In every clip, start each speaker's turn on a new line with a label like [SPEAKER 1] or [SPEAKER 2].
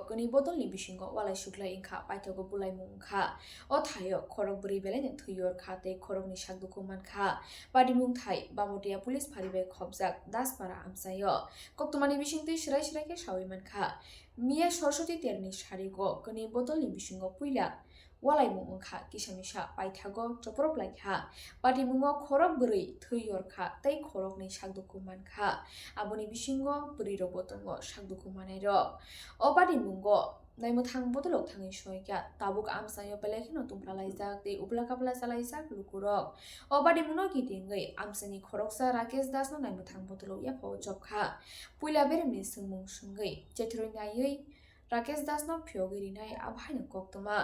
[SPEAKER 1] kani botol ni bisingo walai suklai ingkha paithago bulai mungkha o thayo khorok bri belai ni thuyor kha tei khorok ni sakduku mankha padimung thai bamotia police pharibai khobjak daspara amsayo koktomani bisingtwi sirai ke sawi mankha miya soroswati terni sarigo kani botol ni bisingo puila walai mungkha kisamisa paithago choprok laikha patimungo khorok bri thuyor kha tei khorok ni sakduku mankha aboni bisingo bri rok botongo sakduku manai rok o patimungo naimuthang botolok thangi soika tabuk amsayo belekino tumplalaijak tei ublakapla chalaijak lukurok o patimuno kitingei amsani khoroksa Rakesh Das no naimuthang botolok yapao jobkha puila beremni sungmung sungei jethroi naiui Rakesh Das no phiogiri nai abhaino koktoma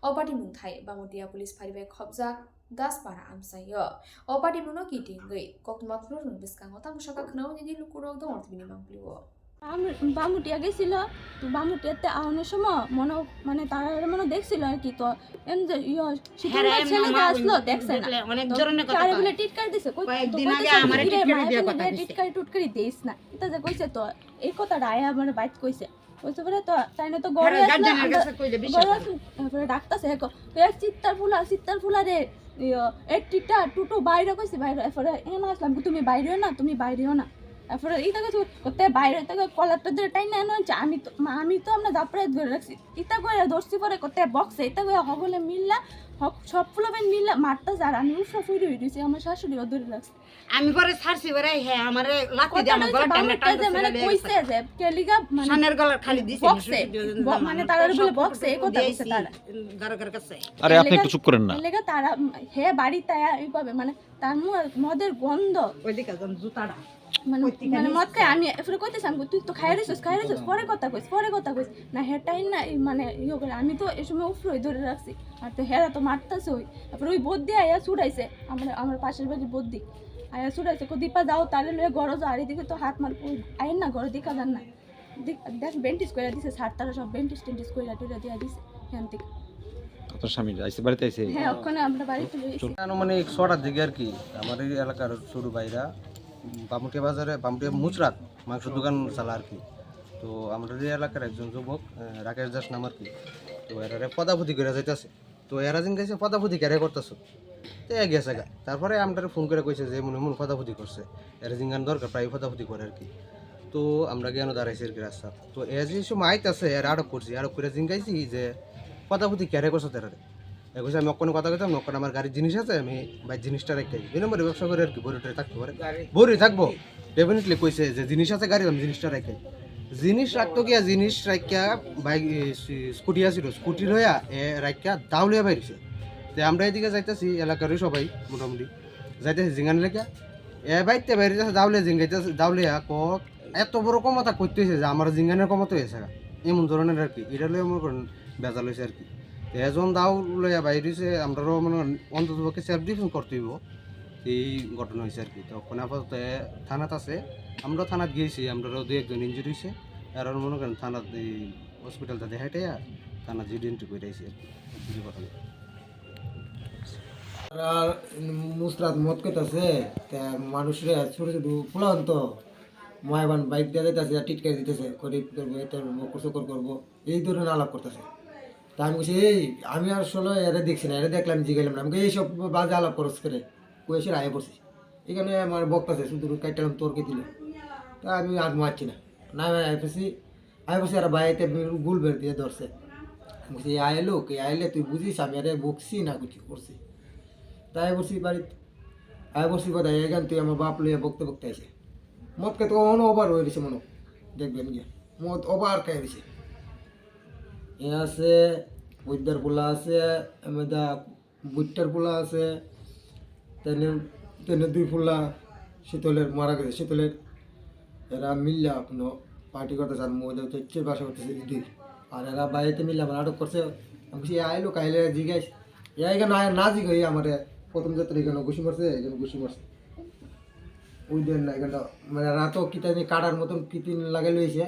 [SPEAKER 1] o patimung thai bamotia police pharibai khobjak daspara amsayo o patimuno kitingei koktoma florung biskango tamusaka khnaw ni lukurok dong ortbini mangpliwo
[SPEAKER 2] Bamutia গেছিল তো বামুটিয়াতে আউনের সময় মানে তারা মনে দেখছিল আর কি তো ছেলেটা আসলো দেখছে না টিটকারি দিছে টিটকারি টুটকারি দিস না এটা যে কইছে তো এই কথাটা আয়া আমার বাইক কইছে কইছে পরে তো তাই না তো গড়ে ডাক্তারছে চিত্তার ফুলা রে এক টিটা টুটু বাইরে কইছে বাইরে এরপরে এনে আসলাম তুমি বাইরেও না এরপরে ইটা কিছু করতে বাইরে থেকে কলারটা ধরে টাইনা এনে হচ্ছে আমি তো আমরা জাপড়ে ধরে রাখছি ইটা করে ধরছি পরে করতে বক্সে এটা করে হগলে মিললা সব ফুলবেন মিললা মারতাছে আর আমি উফরা ফুইরে হইছি আমার শাশুড়িও ধরে রাখছি
[SPEAKER 3] আমি পরে ছাড়ছি পরে হ্যাঁ আমারে লাথি দিয়ে আমার গলা টানতে
[SPEAKER 2] মানে কইছে যে কেলিগা মানে
[SPEAKER 3] সানের গলা খালি দিছে
[SPEAKER 2] মানে তারা বলে বক্সে এই কথা কইছে তারা
[SPEAKER 3] গারগার কাছে
[SPEAKER 4] আরে আপনি একটু চুপ করেন না
[SPEAKER 2] লেগা তারা হে বাড়িতে এইভাবে মানে তার মদের গন্ধ
[SPEAKER 3] ওইদিকে জুতাটা
[SPEAKER 2] মানে মদ খাই আমি এরপরে কইতেছি তুই তো খাই রেছিস পরে কথা কইস না হেটাই না মানে ইয়ে করে আমি তো এই সময় উফরই ধরে রাখছি আর তো হেরা তো মারতাছে তারপরে ওই বদ্দি আয়া ছুড়াইছে আমার পাশের বাড়ির বদ্দি আয়া ছুড়াইছে দীপা যাও তাহলে লয়ে গড় যাও আর এদিকে তো হাত মার আইন না ঘরে দেখা যান না দেখ বেন্টিস করে দিছে সার তারা সব বেন্টিস করে টুরা দিয়া দিছে এখান থেকে
[SPEAKER 4] আপনার স্বামী আইছে বাড়িতে আইছে
[SPEAKER 2] হ্যাঁ ওখানে আমরা বাড়িতে লইছি
[SPEAKER 5] মানে 6টার দিকে আর কি আমার এই এলাকার ছোট ভাইরা বামুটিয়া বাজারে বামুটিয়া মুচরাত মাংস দোকান চালা আর কি তো আমাদের এই এলাকার একজন যুবক রাকেশ দাস নাম আর কি তো এরা পদাপতি করে যাইতেছে তো এরা দিন গেছে পদাপতি কেড়ে করতেছ তো গেছে গা তারপরে আমরা ফোন করে কইছে যে মনে পদাপতি করছে এরা জিঙ্গান দরকার প্রায় পদাপতি করে আর কি তো আমরা জ্ঞান দাঁড়াইছি আর কি রাস্তা তো এ যে সময় আইতেছে এরা আটক করছি আটক করে জিঙ্গাইছি যে পদাপতি কেড়ে করছে তারা কইছে আমি অন্য কথা কইতাম নকন আমার গাড়ির জিনিস আছে আমি ভাই জিনিসটা রেখে দুই নম্বরে ব্যবসা করে আর কি বড়িটা থাকতে পারে বড়ি থাকবো ডেফিনেটলি কইছে যে জিনিস আছে গাড়ির আমি জিনিসটা রেখে জিনিস রাখতো গিয়া জিনিস রাখিয়া বাইক স্কুটি আসিল স্কুটি লইয়া এ রাখিয়া দাউলিয়া বাইরেছে তো আমরা এদিকে যাইতেছি এলাকারই সবাই মোটামুটি যাইতেছি জিঙ্গান লেখা এ বাইতে বাইরে দাউলিয়া জিঙ্গাইতেছে দাউলিয়া কক এত বড় ক্ষমতা করতে হয়েছে যে আমার জিঙ্গানের ক্ষমতা হয়েছে এমন ধরনের আর কি এটা লইয়া মনে করেন বেজাল হয়েছে আর কি এজন দাও লইয়া বাইরেছে আমরাও মানে অন্তত পক্ষে সেলফ ডিফেন্স করতে হইব এই ঘটনা হয়েছে আর কি তখন আপাতত থানাত আছে আমরা থানাত গিয়েছি আমরাও দু একজন ইঞ্জুরি হয়েছে আর মনে করেন থানাত এই হসপিটালটা দেখাইটাই থানা জিডি এন্ট্রি করে আইসি আর কি কথা
[SPEAKER 6] আর মুসরাত মদ কইতাছে তা মানুষরে ছোট ছোট ফুলান তো ময়বান বাইক দিয়ে যাইতেছে টিটকারি দিতেছে গরিব করবো এটার কুচকর করবো এই ধরনের আলাপ করতেছে তা আমি বলছি এই আমি আসলে এরা দেখছি না এরা দেখলাম জিগাইলাম না আমাকে এইসব বাজে আলাপ খরচ করে কয়েসের আয় পড়ছি এখানে আমার বক্তাছে শুধু কাইটালাম তোরকে দিলে তা আমি আর মারছি না না আয় পড়ছি আর বাইরে গুল বের দিয়ে ধরছে বলছি আইলো কে আইলে তুই বুঝিস আমি আরে বকছি না কিছু করছি তাই বলছি বাড়িতে আয় বলছি কথা এখান তুই আমার বাপ লইয়া বকতে আসে মদ খেতে অন ওভার হয়ে গেছে মনে দেখবেন গিয়ে মদ ওভার খাই দিছে এ আছে বৈদ্যার পোলা আছে এমদা বুট্টার পোলা আছে তেনে দুই পোলা শীতলের মারা গেছে শীতলের এরা মিললে আপনো পার্টি করতেছে আর মধ্যে হচ্ছে বাসা করতেছে দুই আর এরা বাইরেতে মিললে আমার আটক করছে আমি আইলো কাইলে জিগাইস এখানে না জিগাই আমার প্রথম যাত্রা এখানে ঘুষি মারছে এখানে ঘুষি মারছে ওই দেন না এখানটা মানে রাতও কিতানি কাটার মতন কিতিন লাগাই লইছে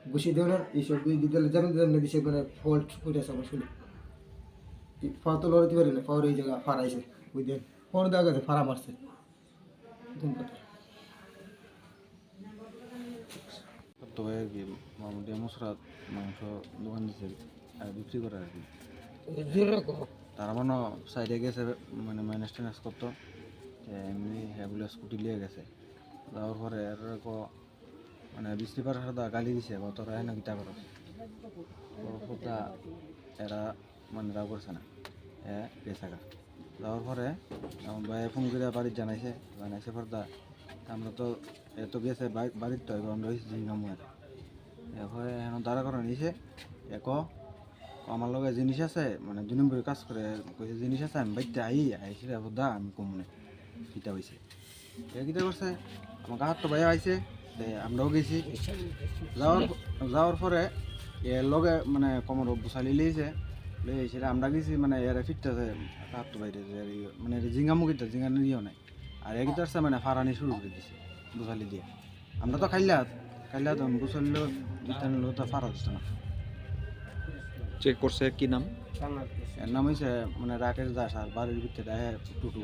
[SPEAKER 6] ঘুষি দেওয়ার এইসব দুই দিতে যেমন যেমন দিছে মানে ফল্ট করেছে আমার শুনে ফাও তো লড়তে পারি না ফাওয়ার এই জায়গা ফারাইছে ওই দেন ফোন দেওয়া গেছে ফারা মারছে
[SPEAKER 5] ভাই আর কি বামুটিয়া মুসরাত মাংস দোকান দিছে আর বিক্রি করে আর কি। তারা মানে সাইডে গেছে মানে ম্যানেজ ট্যানেজ করতো এমনি হ্যাগুলো স্কুটি লিয়ে গেছে যাওয়ার পরে এর মানে বৃষ্টি পাড়ার সাথে গালি দিছে তোরা এনে গীতা করো ওটা এরা মানে রাগ করছে না হ্যাঁ গেছে গা। যাওয়ার পরে আমার ভাই ফোন করে বাড়ির জানাইছে পর্দা আমরা তো এত গেছে বাড়ির তো এবার আমরা হয়েছি ঝিঙ্গামুয়ের এরপরে এখন দাঁড়া করা নিয়েছে এক আমার লগে জিনিস আছে মানে 2 নম্বরে কাজ করে কইছে জিনিস আছে আমি বাইতে আইছি রে দা আমি কমনে কিতা হইছে কিতা করছে আমার গাহাত তো ভাই আইছে আমরাও গেছি যাওয়ার পরে এর লগে মানে কোমর বুসালি লিয়েছে আমরা গেছি মানে এর ফিটতেছে গাহাত তো বাইরে মানে জিঙ্গামুখিটা জিঙ্গা নিয়েও নাই আর এগিতে আসছে মানে ফারানি শুরু করে দিছে বুসালি দিয়ে আমরা তো খাইলা তখন বুসালিলেও দিতে নিলেও তো ফারা দিচ্ছে না।
[SPEAKER 4] চেক করছে কি নাম?
[SPEAKER 5] এর নাম হয়েছে মানে রাকেশ দাস আর বাড়ির ভিতরে টুটু।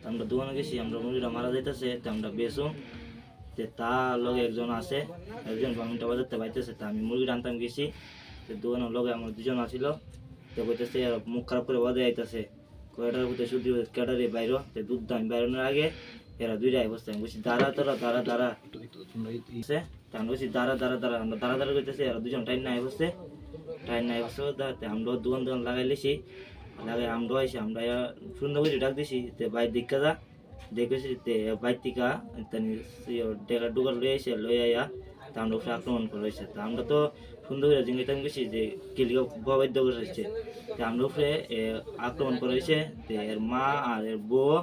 [SPEAKER 7] আমরা দোকানে গেছি আমরা মুরগিটা মারা যাইতেছে তো আমরা বেচুম তার লগে একজন আছে একজন বামিনটা বাজাতে পাইতেছে তা আমি মুরগিটা আনতাম গেছি তো দোকানের লগে আমার 2 জন আসিল তো কইতেছে মুখ খারাপ করে বাদে আইতেছে কয়টার ভিতরে শুধু ক্যাটারে বাইরো তো দুধ দাম বাইরানোর আগে এরা 2টাই বসছে আমি বলছি দাঁড়া তোরা দাঁড়া আমরা বলছি দাঁড়া আমরা দাঁড়া করতেছি এরা 2 জন টাইম নাই বসছে আমরা দোকান লাগাই লিছি লাগাই আমরা আইসি আমরা সুন্দর করে ডাক দিছি তে বাইর দিকা যা দেখেছি তে বাইর দিকা ডেকা ডুগার লই আইয়া তা আমরা উপরে আক্রমণ করেছে তা আমরা তো সুন্দর করে জিঙ্গিতাম গেছি যে কিলিও বাবাদ্য করেছে তা আমরা উপরে আক্রমণ করেছে তে এর মা আর এর বউ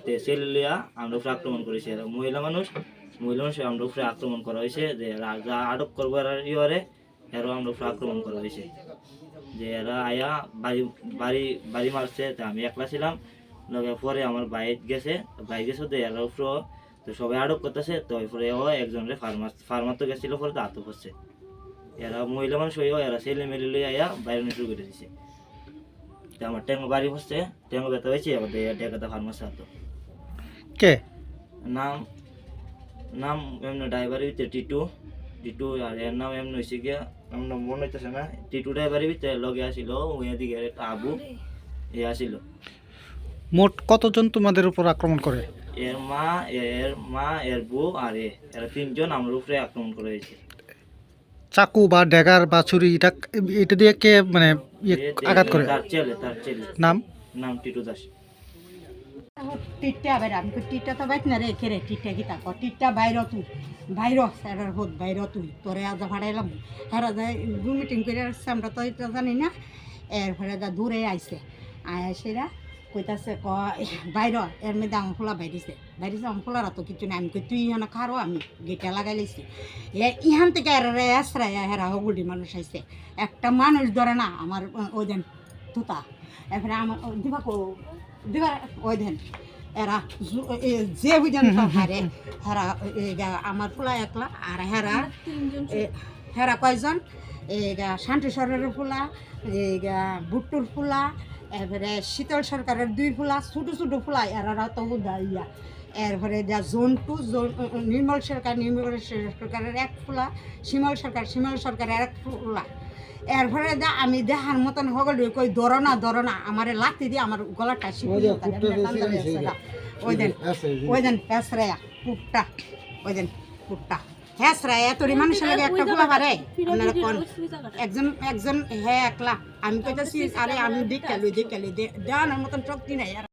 [SPEAKER 7] তে ছেলে লিয়া আমরা উপরে আক্রমণ করেছে মহিলা মানুষ আমরা উপরে আক্রমণ করা হয়েছে যে যা আটক করবো ইয়ে এরও আমরা উপরে আক্রমণ করা হয়েছে যে এরা আয়া বাড়ি মারছে তা আমি একলা ছিলাম পরে আমার বাইক গেছে তো এরা উপরে তো সবাই আটক করতেছে তো পরে ও একজনের ফার্মার তো গেছিল পরে তো আটক হচ্ছে এরা মহিলা মানুষ হয়েও এরা ছেলে মেলে লই আয়া বাইরে শুরু করে দিছে তো আমার ট্যাঙ্গো বাড়ি হচ্ছে ট্যাঙ্গো ব্যথা হয়েছে এবার ডেকাতা ফার্মাসে আতো
[SPEAKER 8] কে
[SPEAKER 7] নাম এমনি ড্রাইভারের ভিতরে টিটু আর এর নাম এমনি হয়েছে গিয়া আমরা মনে হইতেছে না টিটু ড্রাইভারের ভিতরে লগে আসিল ওইদিকে একটা আবু আসিল।
[SPEAKER 8] মোট কতজন তোমাদের উপর আক্রমণ করে?
[SPEAKER 7] এর মা এর বউ আর এরা 3 জন আমার উপরে আক্রমণ করে হয়েছে।
[SPEAKER 8] চাকু বা ড্যাগার বা ছুরি এটা দিয়ে কে মানে আঘাত করে?
[SPEAKER 7] তার ছেলে নাম টিটু দাস।
[SPEAKER 3] টিটটা বাইরে আমি টিটটা তো বাইত না রে খেরে টিটটা গীতা কর টিটটা বাইর তুই স্যারের হোদ বাইর তুই তোরে আজ ভাড়াইলাম হারা যায় মিটিং করে আসছে আমরা তো এটা জানি না এরপরে যা দূরে আইছে সেরা কইতাছে বাইর এর মধ্যে আমফুলা বাইরেছে আমফুলার তো কিছু নাই আমি কই তুই ইহানা খারো আমি গেটা লাগাই লাইছি ইহান থেকে আশ্রয় হেরা হগুলি মানুষ আইছে একটা মানুষ ধরে না আমার ওই দেন তুতা এরপরে আমার দিবা ওই দেন এরা যে বুঝেন হারে হেরা আমার ফুলা একলা আর হেরা কয়জন শান্তিস্বরের ফুলা বুট্টুর ফুলা এরপরে শীতল সরকারের 2 ফুলা ছোটো ফুলা এরা তো ইয়া এরপরে জোনটু নির্মল সরকারের 1 ফুলা শিমল সরকারের 1 ফুলা এরপরে আমি দেখার মতন হগল কই ধরো না আমার লাথি দিয়ে আমার গলাটা ওই দেন হেসরায়া পুটটা হেসরায়া তোর মানুষের লাগে একটা ফুলা পারে আপনারা কোন একজন হ্যাঁ একলা আমি কইতাছি আরে আমি দেখালি দেওয়ানোর মতন শক্তি নাই।